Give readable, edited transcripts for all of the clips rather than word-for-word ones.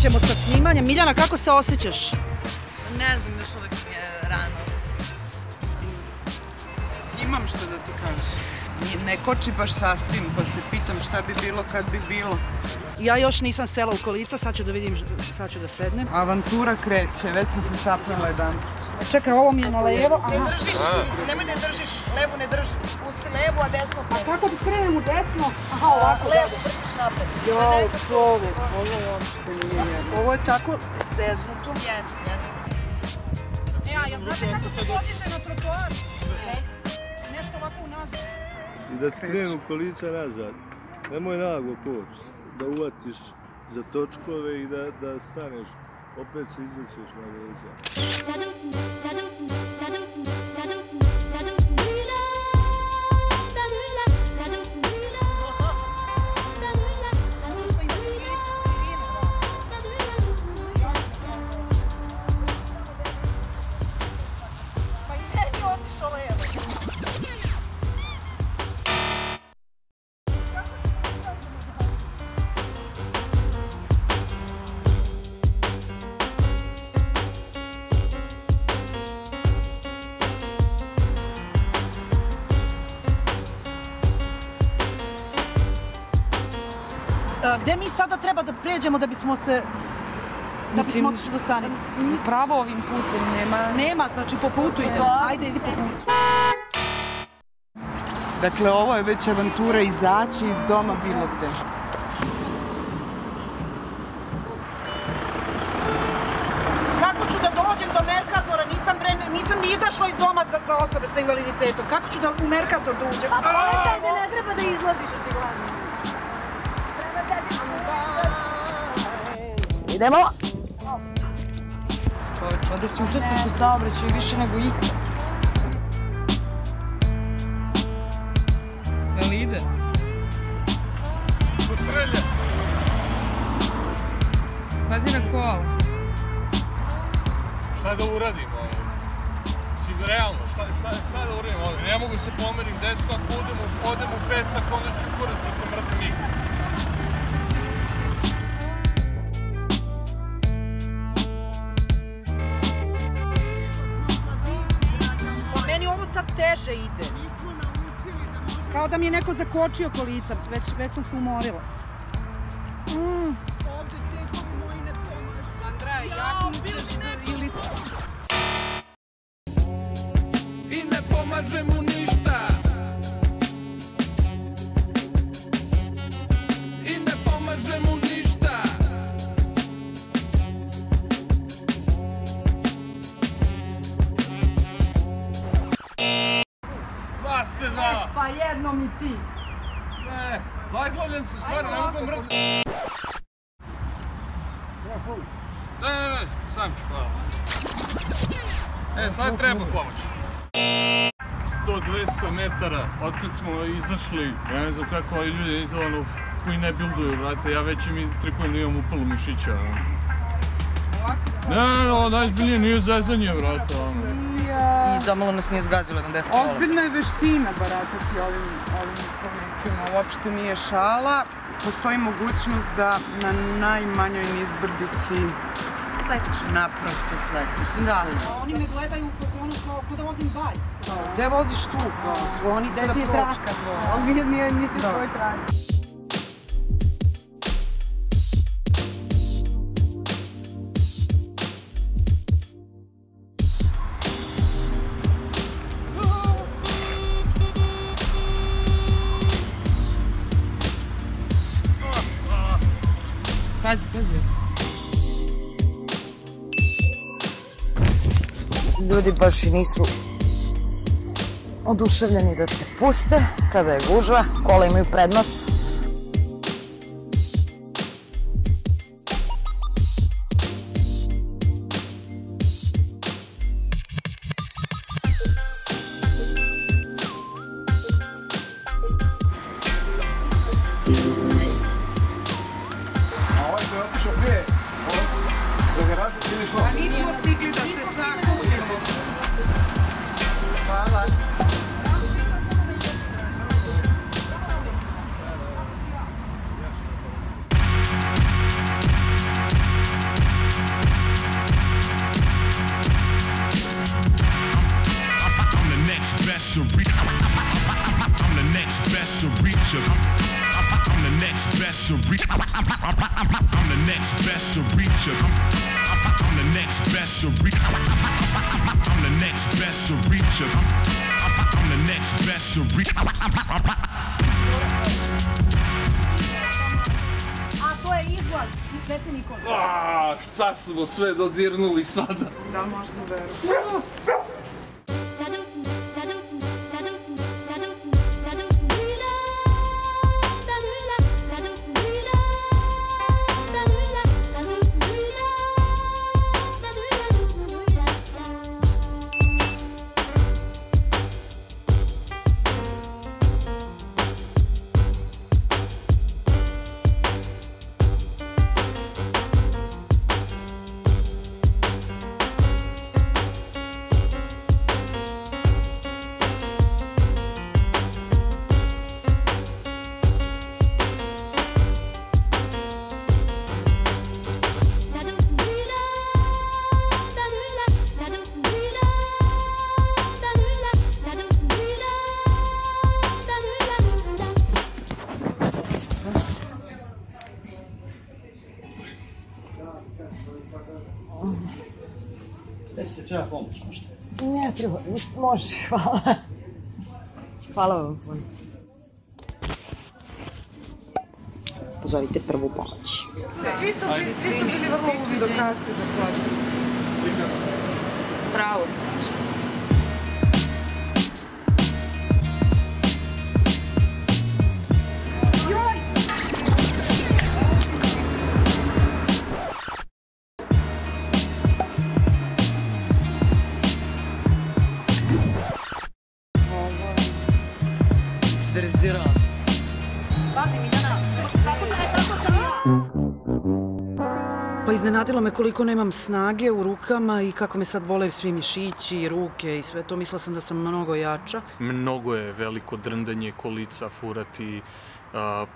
krećemo sa snimanjem. Miljana, kako se osjećaš? Ne znam, još uvijek mi je rano. Imam što da ti kažem. Ne koči baš sasvim, pa se pitam šta bi bilo kad bi bilo. Ja još nisam sela u kolica, sad ću da vidim, sad ću da sednem. Avantura kreće, već sam se sapnila jedan. Čekaj, ovo mi je na levo. Ne držiš, nemoj ne držiš, levu ne drži. Pusti levu, a desno A kako ti skrenem u desno? Aha, ovako. Levu, držiš napred. Joj, čovječ, ovo uopšte nije jedno. Ovo je tako zeznuto. Jes. Ja znate kako se podiže na trotoar? Nešto ovako u nazad. I da ti krenu kolica nazad. Nemoj naglo poći, da uvatiš za točkove i da staneš. Opet se izvučeš na leđa. Pa i meni otišao levo. Gde mi sada treba da pređemo da bismo se... Da bismo otišli do stanice? Pravo ovim putem nema. Nema, znači po putu idemo. Ajde, idi po putu. Dakle, ovo je već avantura izaći iz doma bilo gde. Kako ću da dođem do Merkatora? Nisam ni izašla iz doma za osobe sa invaliditetom. Kako ću da u Merkator da uđem? A pojete da ne treba da izlaziš očigledno. Idemo! Čovječ, ovdje si učesnik u saobraćaju više nego ikad. Jel ide? Postrelja! Pazi na kola. Šta da uradimo? Realno, šta da uradimo? Ne mogu se pomerim desno, ako odem u pesak, onda ću kurac da se mrdim igru. Meni ovo sad teže ide. Kao da mi je neko zakočio kolica, već sam se umorila. Ovdje tekovi moji ne pomažu. Sandra, jako ćeš ili... I ne pomaže mu ništa. I ne pomaže mu ništa. Zaseda! Pa jednom i ti. Ne, zaglavljam se stvarno, ne mogu mrti. Ne, sam ću, hvala. Sad treba pomoć. 100-200 metara, otkad smo izašli, ja ne znam kako ovi ljudi izdavano koji ne bilduju, brate, ja već im tripujem imam upalu mišića. Ne, najzbiljnije nije zezanje, brate. I da malo nas nije zgazilo na 10 kola. Ozbiljna je veština baratati ovim kolicima, uopšte nije šala. Postoji mogućnost da na najmanjoj nizbrdici naprosto sletiš. Da. Oni me gledaju u fazonu kao da vozim bajs. Gde voziš tu? Oni se da proći. Ali nisi svoj traki. Pazi. Ljudi baš i nisu oduševljeni da te puste kada je gužva, kola imaju prednost. A ovaj koji je otišao prije, za garažu ili što? Pa nismo stigli da se sakupimo. Hvala. next best to reach her. I'm the next best to reach her. I'm the next best to reach her. I'm the next best to reach her. A to je izlaz, Dece Nikolić. Šta smo sve dodirnuli sada? Da, možda veru. Jeste treba pomoć možda? Ne treba, može, hvala. Hvala vam puno. Pozovite prvu pomoć. Svi su bili vrlo uči do kase da plaćaju. Pravo znači. Pa iznenadilo me koliko nemam snage u rukama i kako me sad bole svi mišići i ruke i sve to. Mislila sam da sam mnogo jača. Mnogo je veliko drndanje kolica, furati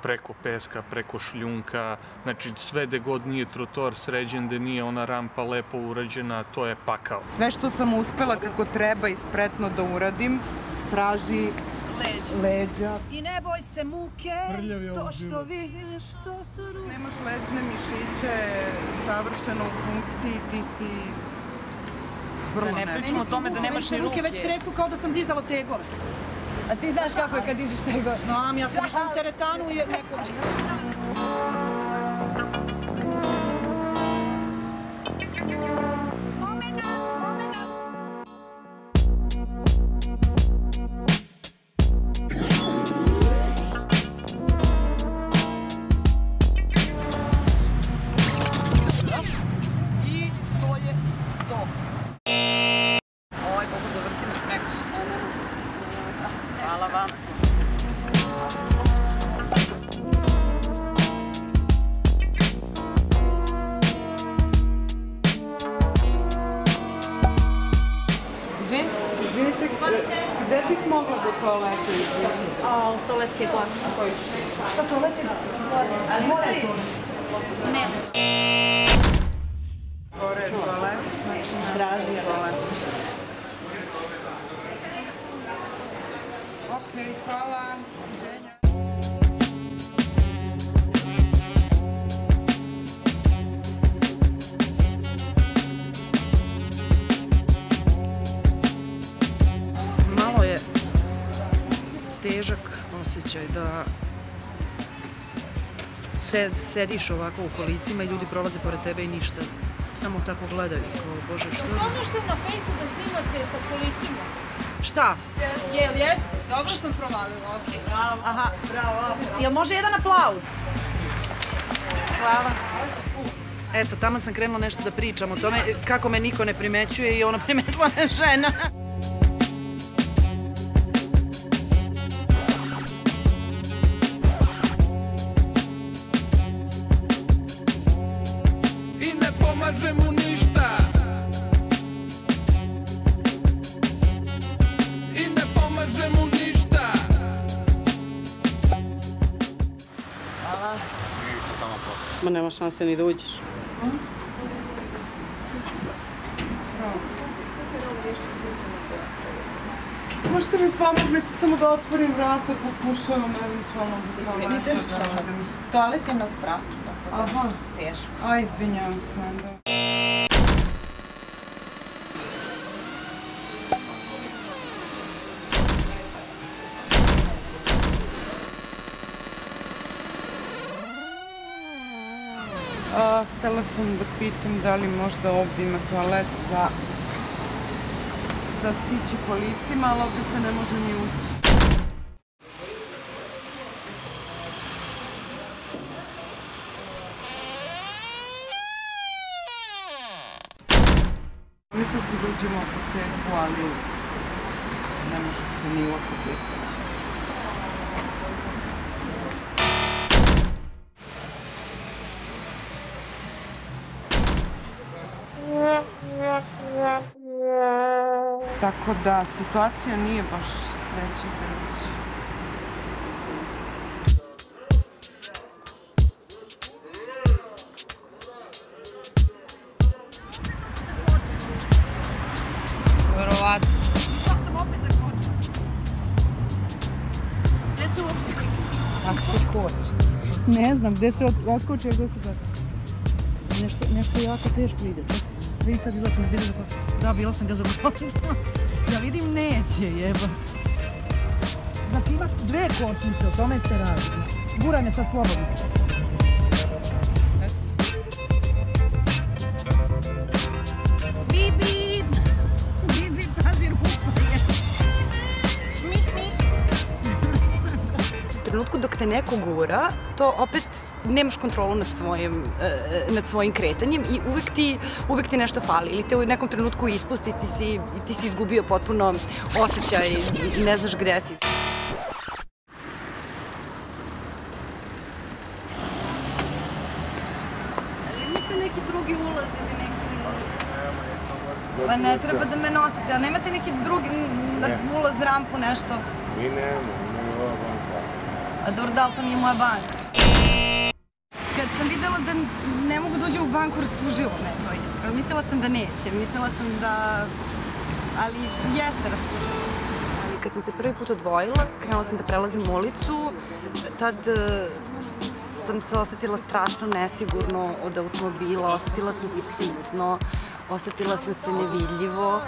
preko peska, preko šljunka. Znači sve gde god nije trotoar sređen, gde nije ona rampa lepo urađena, to je pakao. Sve što sam uspela kako treba i spretno da uradim, traži leđa. I ne boj se muke, to što vidiš, to su ruke. Nemaš leđne mišiće savršeno u funkciji, ti si vrlo ne pričamo o tome da nemaš ni ruke. Ruke već tresu kao da sam dizala tegove. A ti znaš kako je kad dižeš tegove? Znam, ja sam išla u teretanu i nekom. Hvala vam. Izvinite, gde bih mogla do toaleta izviniti? Toalet je gore. Šta toalet je gore? Ali gore je toalet? Ne. Gore je toalet, znači traži toalet. Okej, hvala. Malo je težak osjećaj da sediš ovako u kolicima i ljudi prolaze pored tebe i ništa. Samo tako gledaju, kao Bože što... Ono što je na fejsu da snimate sa kolicima. Šta? Jel, jeste? Dobro sam provalila, okej. Bravo. Aha, bravo. Jel može jedan aplauz? Hvala. Eto, tamo sam krenula nešto da pričam o tome kako me niko ne primećuje i ona primetila me žena. I ne pomaže mu ništa. I ne pomaže mu ništa. Hvala. Ma nema šanse ni da uđeš. Možete mi pomognete samo da otvorim vrata, pokušavam eventualno do toaleta. Izvinite što? Toalet je na spratu, tako Aha. Teško. A, izvinjavam se onda. Htela sam da pitam da li možda ovdje ima toalet za stići kolicima, ali ovdje se ne može ni ući. Mislila sam da uđemo u apoteku, ali ne može se ni u apoteku. Tako da, situacija nije baš srećna reći. Verovatno. Šta sam opet zakočila? Gde se uopšte Kako se koči? Ne znam, gde se otkoči, a gde se zakoči. Nešto jako teško ide. Vidim sad, izla sam na bilo koči. Da, bila sam ga zakočila. Ja vidim, neće, jeba. Znači ima dve kočnice, o tome se radi. Gura me sad slobodno. Bibi! Bibi, pazi, rupa je. U trenutku dok te neko gura, to opet nemaš kontrolu nad svojim kretanjem i uvek ti nešto fali. Ili te u nekom trenutku ispusti i ti si izgubio potpuno osjećaj, ne znaš gde si. Ali imate neki drugi ulaz ili neki... Pa ne treba da me nosite, ali nemate neki drugi ulaz, rampu, nešto? Mi nemamo ova banka. A dobro, da li to nije moja banka? Kad sam videla da ne mogu dođe u banku, rastužilo me to iskreno. Mislila sam da neće, mislila sam da... Ali jeste rastužilo. Ali kad sam se prvi put odvojila, krenula sam da prelazim ulicu, tad sam se osetila strašno nesigurno od automobila, osetila sam se sitno, osetila sam se nevidljivo.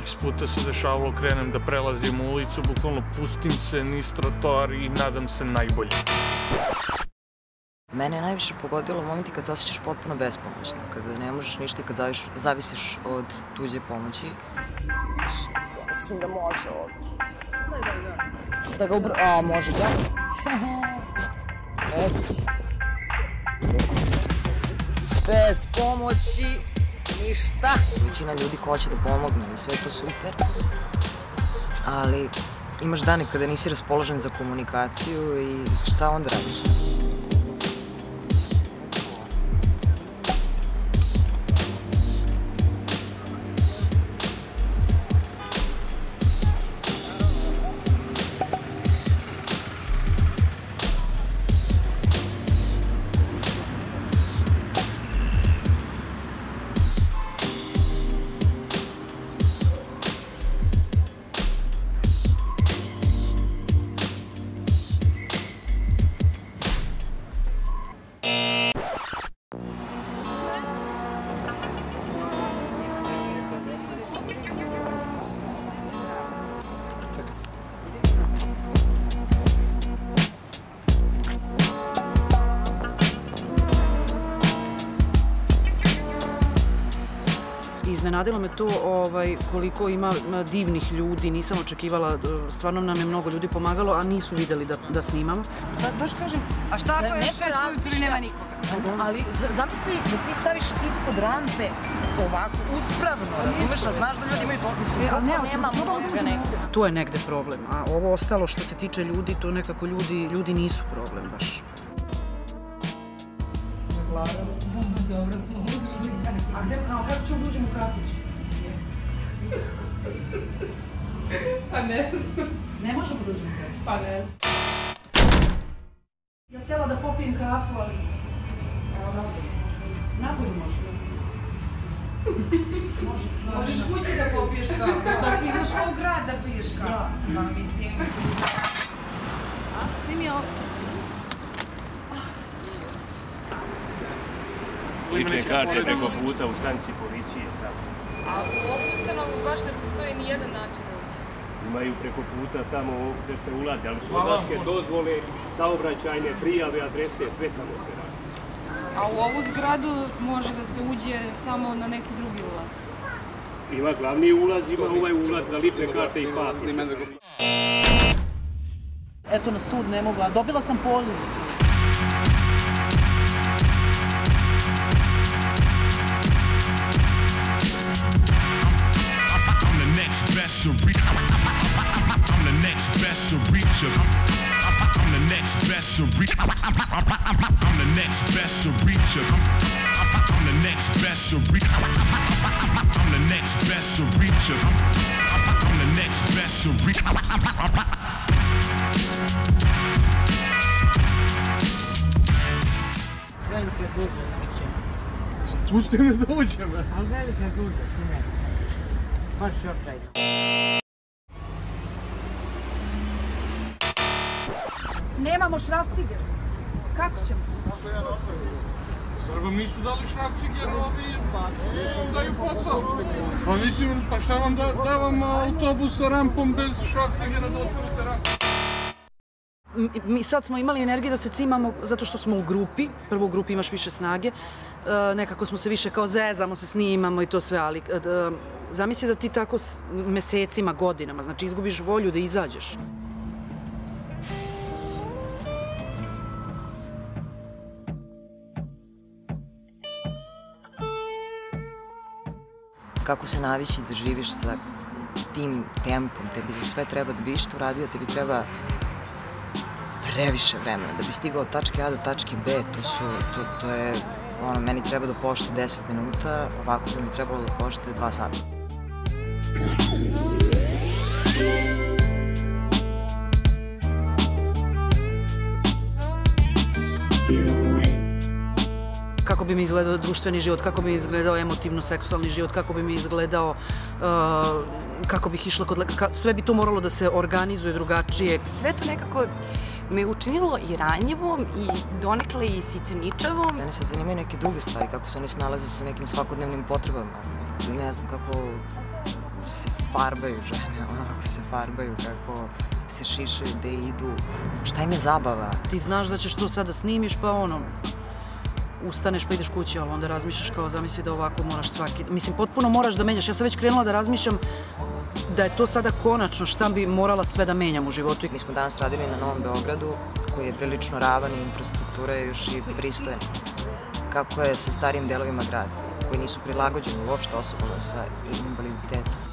X puta se dešavalo, krenem da prelazim ulicu, bukvalno pustim se niz trotoar i nadam se najbolje. Mene je najviše pogodilo u momenti kad se osjećaš potpuno bespomoćno, kada ne možeš ništa i kad zavisiš od tuđe pomoći. Ja mislim da može ovdje. Da ga a, može, džak. Reci. Bez pomoći ništa. Većina ljudi hoće da pomogne i sve to super, ali imaš dane kada nisi raspoložen za komunikaciju i šta onda radiš? Iznenadilo me to koliko ima divnih ljudi, nisam očekivala, stvarno nam je mnogo ljudi pomagalo, a nisu videli da snimamo. Sad baš kažem, a šta ako je 6 ujutru i nema nikoga? Ali zamisli da ti staviš ispod rampe ovako, uspravno, razumeš, a znaš da ljudi imaju potpise. Kako nema mozga nekada? To je negde problem, a ovo ostalo što se tiče ljudi, to nekako ljudi nisu problem baš. Dobro smo ušli. A kako ćemo da uđemo u kafić? Pa ne znam. Ne možemo da uđemo u kafić? Pa ne znam. Ja htjela da popijem kafu, ali... Evo, napolju možemo. Možeš kući da popiješ kafu. Šta si izašla u grad da piješ kafu? Pa mislim... Snimi ovo. Lične karte preko puta u stanici policije, tako. A u ovu ustanovu baš ne postoji ni jedan način da uđe? Imaju preko puta tamo gde se ulazi, ali su vozačke dozvole, saobraćajne, prijave, adrese, sve tamo se radi. A u ovu zgradu može da se uđe samo na neki drugi ulaz? Ima glavni ulaz, ima ovaj ulaz za lične karte i pasoš. Eto, na sud ne mogu, a dobila sam poziv za sud. I'm the next best to reach. I'm the next best to reach. I'm the next best to reach. I'm the next best to reach. I'm the next best to reach. I'm the next best to reach. I'm the next best to reach. Velike duže sreće. Pusti me da uđem. Ali velike duže, sine. Baš je očajno. Nemamo šrafciger. Kako ćemo? Zar vam nisu dali šrafciger ovi vam daju posao? Pa mislim, pa šta vam da vam autobus sa rampom bez šrafcigera da otvorite rampu? Mi sad smo imali energije da se cimamo zato što smo u grupi. Prvo u grupi imaš više snage. Nekako smo se više kao zezamo, se snimamo i to sve, ali zamisli da ti tako mesecima, godinama, znači izgubiš volju da izađeš. Kako se navići da živiš sa tim tempom, tebi za sve treba da bi što uradio, tebi treba previše vremena. Da bi stigao od tačke A do tačke B, to je, ono, meni treba da pošte 10 minuta, ovako da mi trebalo da pošte 2 sata. Kako bi mi izgledao društveni život, kako bi mi izgledao emotivno-seksualni život, kako bi mi izgledao, kako bih išla kod lekara, sve bi to moralo da se organizuje drugačije. Sve to nekako me učinilo i ranjivom i donekle i sitničavom. Mene sad zanimaju neke druge stvari, kako se oni snalaze sa nekim svakodnevnim potrebama. Ne znam kako se farbaju žene, kako se farbaju, kako se šišaju, gde idu, šta im je zabava. Ti znaš da ćeš to sada snimiš, pa ono, ustaneš pa ideš kući, ali onda razmišljaš kao zamisli da ovako moraš svaki... Mislim, potpuno moraš da menjaš. Ja sam već krenula da razmišljam da je to sada konačno šta bi morala sve da menjam u životu. Mi smo danas radili na Novom Beogradu, koji je prilično ravan i infrastruktura je još i pristojna. Kako je sa starijim delovima grada, koji nisu prilagođeni uopšte osobama sa invaliditetom.